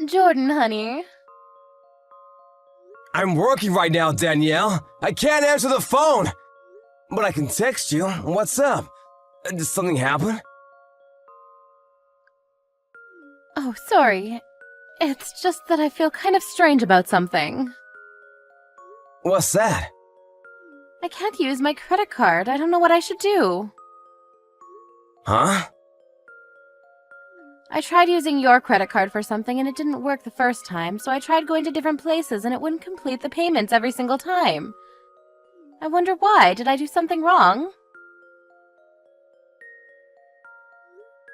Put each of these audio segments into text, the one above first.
Jordan, honey. I'm working right now, Danielle. I can't answer the phone. But I can text you. What's up? Did something happen? Oh, sorry. It's just that I feel kind of strange about something. What's that? I can't use my credit card. I don't know what I should do. Huh? I tried using your credit card for something and it didn't work the first time, so I tried going to different places and it wouldn't complete the payments every single time. I wonder why. Did I do something wrong?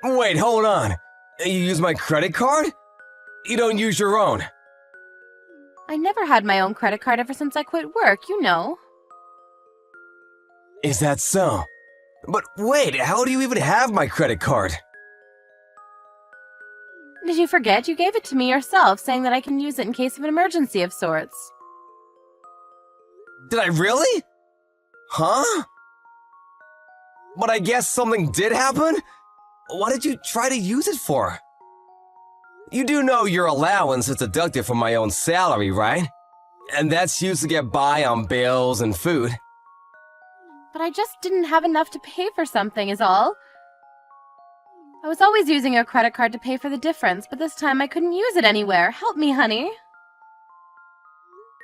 Wait, hold on. You use my credit card? You don't use your own. I never had my own credit card ever since I quit work, you know. Is that so? But wait, how do you even have my credit card? Did you forget? You gave it to me yourself, saying that I can use it in case of an emergency of sorts. Did I really? Huh? But I guess something did happen? What did you try to use it for? You do know your allowance is deducted from my own salary, right? And that's used to get by on bills and food. But I just didn't have enough to pay for something, is all. I was always using your credit card to pay for the difference, but this time I couldn't use it anywhere. Help me, honey.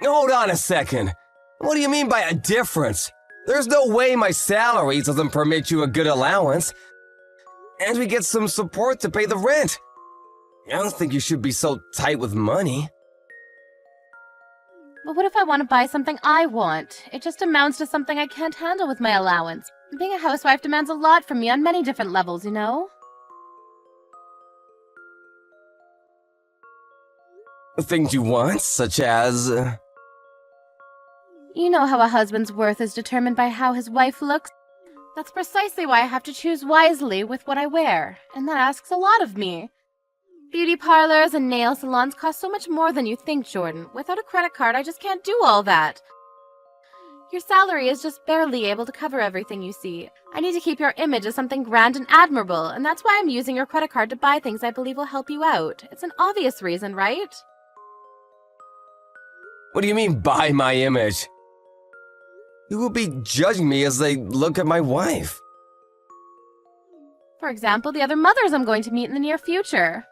Hold on a second. What do you mean by a difference? There's no way my salary doesn't permit you a good allowance. And we get some support to pay the rent. I don't think you should be so tight with money. But what if I want to buy something I want? It just amounts to something I can't handle with my allowance. Being a housewife demands a lot from me on many different levels, you know? Things you want, such as... You know how a husband's worth is determined by how his wife looks? That's precisely why I have to choose wisely with what I wear, and that asks a lot of me. Beauty parlors and nail salons cost so much more than you think, Jordan. Without a credit card, I just can't do all that. Your salary is just barely able to cover everything you see. I need to keep your image as something grand and admirable, and that's why I'm using your credit card to buy things I believe will help you out. It's an obvious reason, right? What do you mean, by my image? You will be judging me as they look at my wife. For example, the other mothers I'm going to meet in the near future.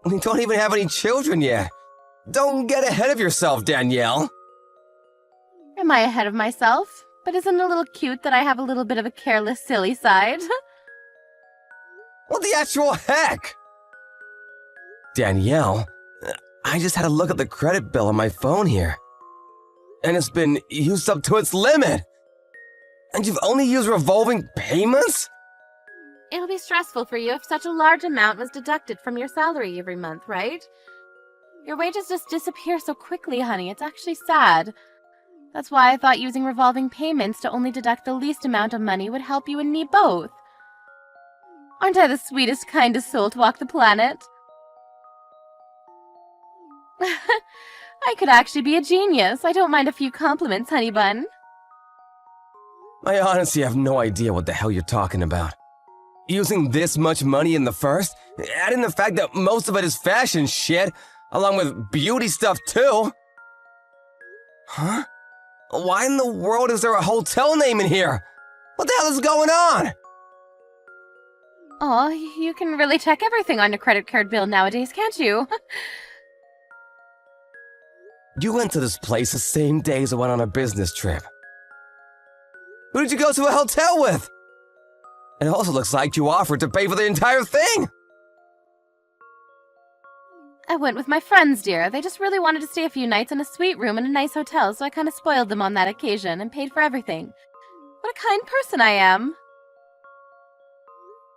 We don't even have any children yet. Don't get ahead of yourself, Danielle. Am I ahead of myself? But isn't it a little cute that I have a little bit of a careless, silly side? What the actual heck? Danielle, I just had a look at the credit bill on my phone here. And it's been used up to its limit. And you've only used revolving payments? It'll be stressful for you if such a large amount was deducted from your salary every month, right? Your wages just disappear so quickly, honey. It's actually sad. That's why I thought using revolving payments to only deduct the least amount of money would help you and me both. Aren't I the sweetest, kindest soul to walk the planet? I could actually be a genius. I don't mind a few compliments, honey bun. I honestly have no idea what the hell you're talking about. Using this much money in the first, adding the fact that most of it is fashion shit, along with beauty stuff too. Huh? Why in the world is there a hotel name in here? What the hell is going on? Aw, you can really check everything on your credit card bill nowadays, can't you? You went to this place the same day as I went on a business trip. Who did you go to a hotel with? It also looks like you offered to pay for the entire thing. I went with my friends, dear. They just really wanted to stay a few nights in a suite room in a nice hotel, so I kind of spoiled them on that occasion and paid for everything. What a kind person I am.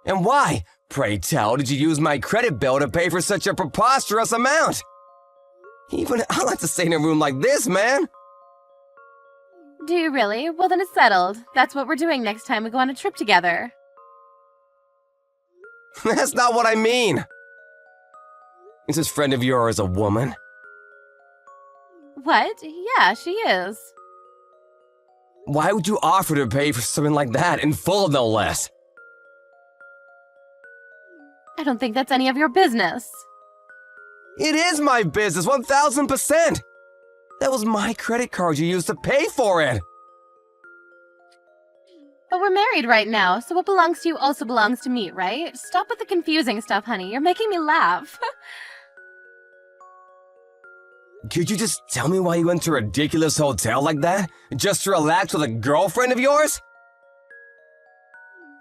And why, pray tell, did you use my credit bill to pay for such a preposterous amount? Even I like to stay in a room like this, man. Do you really? Well, then it's settled. That's what we're doing next time we go on a trip together. That's not what I mean. Is this friend of yours a woman? What? Yeah, she is. Why would you offer to pay for something like that in full, no less? I don't think that's any of your business. It is my business, 1000%! That was my credit card you used to pay for it! But we're married right now, so what belongs to you also belongs to me, right? Stop with the confusing stuff, honey. You're making me laugh. Could you just tell me why you went to a ridiculous hotel like that? Just to relax with a girlfriend of yours?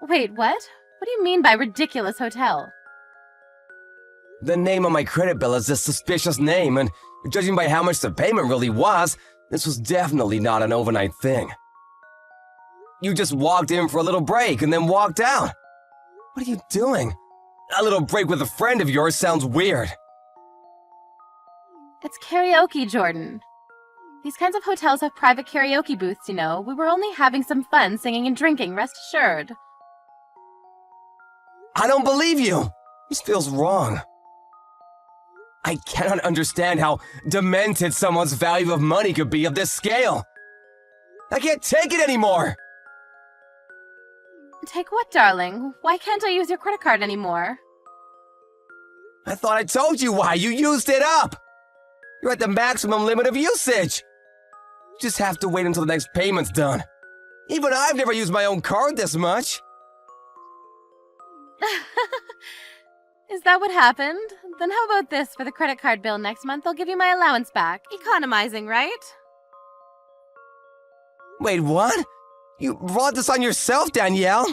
Wait, what? What do you mean by ridiculous hotel? The name on my credit bill is a suspicious name, and judging by how much the payment really was, this was definitely not an overnight thing. You just walked in for a little break and then walked out. What are you doing? A little break with a friend of yours sounds weird. It's karaoke, Jordan. These kinds of hotels have private karaoke booths, you know. We were only having some fun singing and drinking, rest assured. I don't believe you! This feels wrong. I cannot understand how demented someone's value of money could be of this scale. I can't take it anymore! Take what, darling? Why can't I use your credit card anymore? I thought I told you why. You used it up! You're at the maximum limit of usage! You just have to wait until the next payment's done. Even I've never used my own card this much. Is that what happened? Then how about this for the credit card bill next month? I'll give you my allowance back. Economizing, right? Wait, what? You brought this on yourself, Danielle?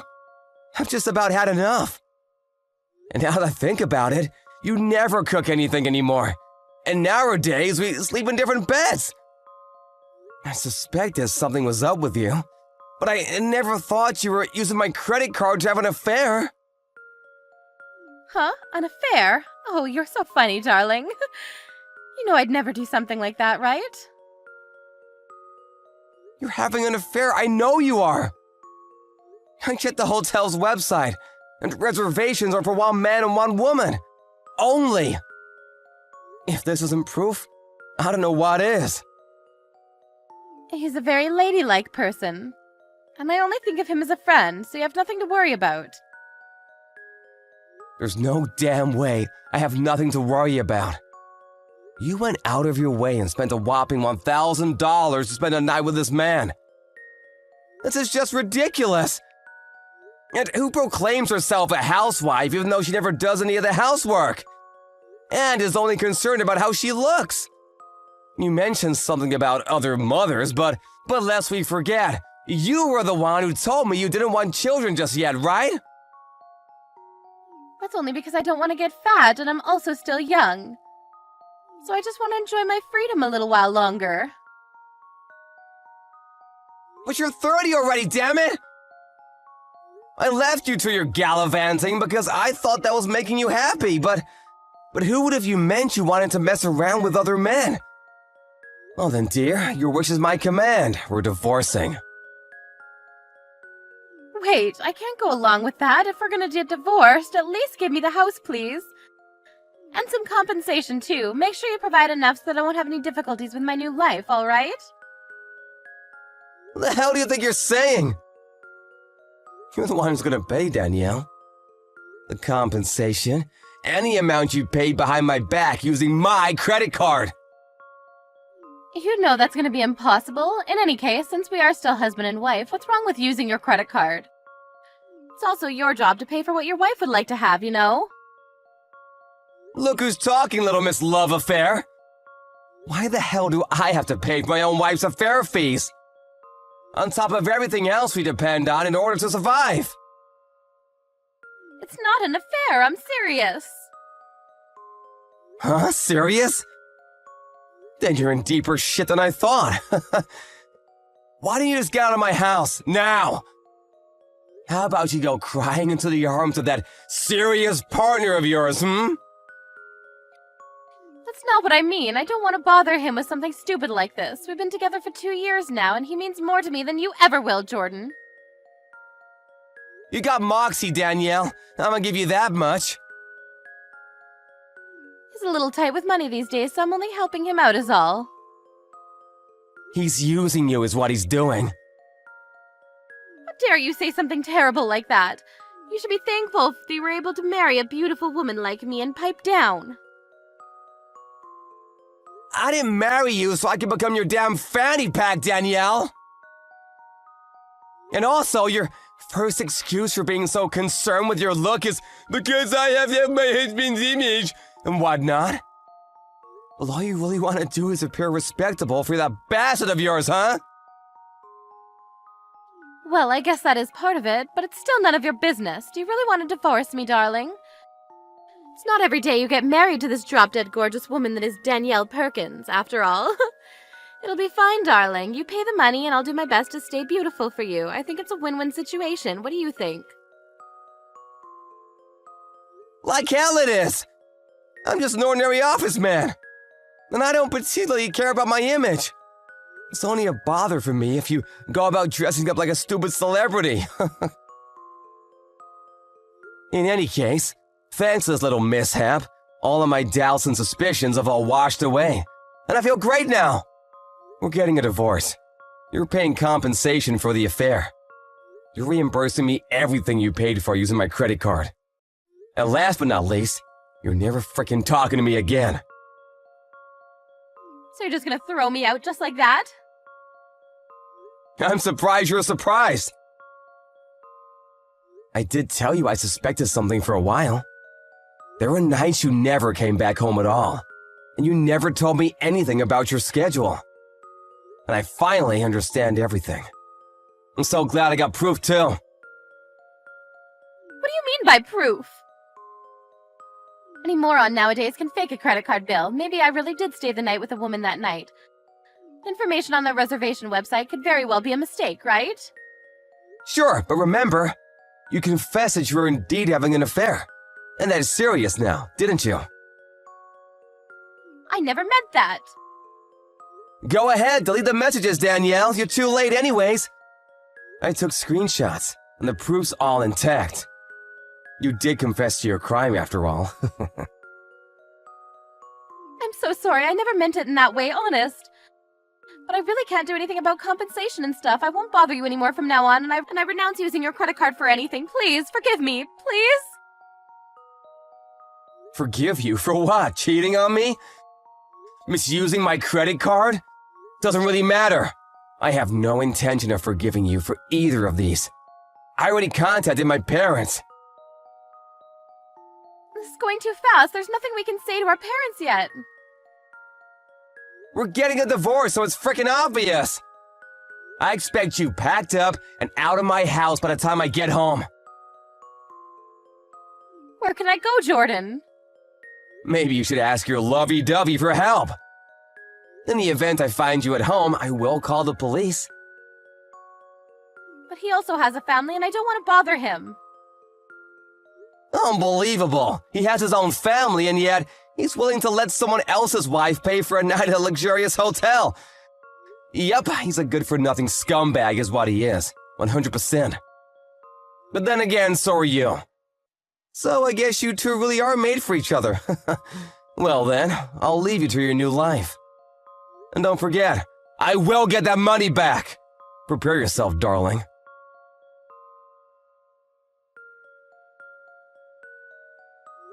I've just about had enough. And now that I think about it, you never cook anything anymore. And nowadays, we sleep in different beds. I suspected something was up with you, but I never thought you were using my credit card to have an affair. Huh? An affair? Oh, you're so funny, darling. You know I'd never do something like that, right? You're having an affair, I know you are. I checked the hotel's website, and reservations are for one man and one woman. Only. If this isn't proof, I don't know what is. He's a very ladylike person. And I only think of him as a friend, so you have nothing to worry about. There's no damn way I have nothing to worry about. You went out of your way and spent a whopping $1,000 to spend a night with this man. This is just ridiculous. And who proclaims herself a housewife even though she never does any of the housework? And is only concerned about how she looks. You mentioned something about other mothers, but lest we forget, you were the one who told me you didn't want children just yet, right? That's only because I don't want to get fat and I'm also still young. So I just want to enjoy my freedom a little while longer. But you're 30 already, damn it! I left you to your gallivanting because I thought that was making you happy, but who would have you meant you wanted to mess around with other men? Well then, dear, your wish is my command. We're divorcing. Wait, I can't go along with that. If we're gonna get divorced, at least give me the house, please. And some compensation, too. Make sure you provide enough so that I won't have any difficulties with my new life, all right? What the hell do you think you're saying? You're the one who's gonna pay, Danielle. The compensation, any amount you paid behind my back using my credit card. You know that's gonna be impossible. In any case, since we are still husband and wife, what's wrong with using your credit card? It's also your job to pay for what your wife would like to have, you know? Look who's talking, little Miss Love Affair. Why the hell do I have to pay for my own wife's affair fees? On top of everything else we depend on in order to survive. It's not an affair, I'm serious. Huh? Serious? Then you're in deeper shit than I thought. Why don't you just get out of my house, now? How about you go crying into the arms of that serious partner of yours, That's not what I mean. I don't want to bother him with something stupid like this. We've been together for 2 years now, and he means more to me than you ever will, Jordan. You got moxie, Danielle. I'm gonna give you that much. He's a little tight with money these days, so I'm only helping him out is all. He's using you is what he's doing. How dare you say something terrible like that? You should be thankful that you were able to marry a beautiful woman like me and pipe down. I didn't marry you so I could become your damn fanny pack, Danielle. And also, your first excuse for being so concerned with your look is because I have to have my husband's image and whatnot. Well, all you really want to do is appear respectable for that bastard of yours, huh? Well, I guess that is part of it, but it's still none of your business. Do you really want to divorce me, darling? It's not every day you get married to this drop-dead gorgeous woman that is Danielle Perkins, after all. It'll be fine, darling. You pay the money and I'll do my best to stay beautiful for you. I think it's a win-win situation. What do you think? Like hell it is. I'm just an ordinary office man. And I don't particularly care about my image. It's only a bother for me if you go about dressing up like a stupid celebrity. In any case, thanks to this little mishap, all of my doubts and suspicions have all washed away. And I feel great now. We're getting a divorce. You're paying compensation for the affair. You're reimbursing me everything you paid for using my credit card. And last but not least, you're never frickin' talking to me again. So you're just gonna throw me out just like that? I'm surprised you're surprised. I did tell you I suspected something for a while. There were nights you never came back home at all, and you never told me anything about your schedule. And I finally understand everything. I'm so glad I got proof too. What do you mean by proof? Any moron nowadays can fake a credit card bill. Maybe I really did stay the night with a woman that night. Information on the reservation website could very well be a mistake, right? Sure, but remember, you confessed that you were indeed having an affair. And that is serious now, didn't you? I never meant that. Go ahead, delete the messages, Danielle. You're too late anyways. I took screenshots, and the proof's all intact. You did confess to your crime, after all. I'm so sorry. I never meant it in that way, honest. But I really can't do anything about compensation and stuff. I won't bother you anymore from now on, and I renounce using your credit card for anything. Please, forgive me. Please? Forgive you for what? Cheating on me? Misusing my credit card? Doesn't really matter. I have no intention of forgiving you for either of these. I already contacted my parents. This is going too fast. There's nothing we can say to our parents yet. We're getting a divorce, so it's frickin' obvious. I expect you packed up and out of my house by the time I get home. Where can I go, Jordan? Maybe you should ask your lovey-dovey for help. In the event I find you at home, I will call the police. But he also has a family, and I don't want to bother him. Unbelievable. He has his own family, and yet he's willing to let someone else's wife pay for a night at a luxurious hotel. Yep, he's a good-for-nothing scumbag is what he is. 100%. But then again, so are you. So I guess you two really are made for each other. Well then, I'll leave you to your new life. And don't forget, I will get that money back. Prepare yourself, darling.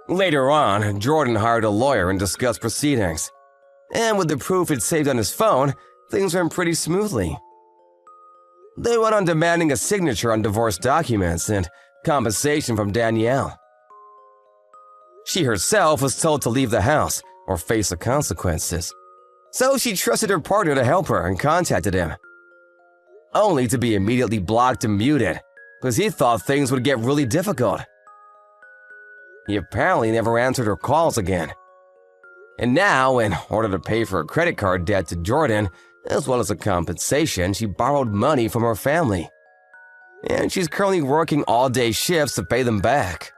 Later on, Jordan hired a lawyer and discussed proceedings. And with the proof he'd saved on his phone, things went pretty smoothly. They went on demanding a signature on divorce documents and compensation from Danielle. She herself was told to leave the house or face the consequences. So she trusted her partner to help her and contacted him. Only to be immediately blocked and muted, because he thought things would get really difficult. He apparently never answered her calls again. And now, in order to pay for a credit card debt to Jordan, as well as a compensation, she borrowed money from her family. And she's currently working all-day shifts to pay them back.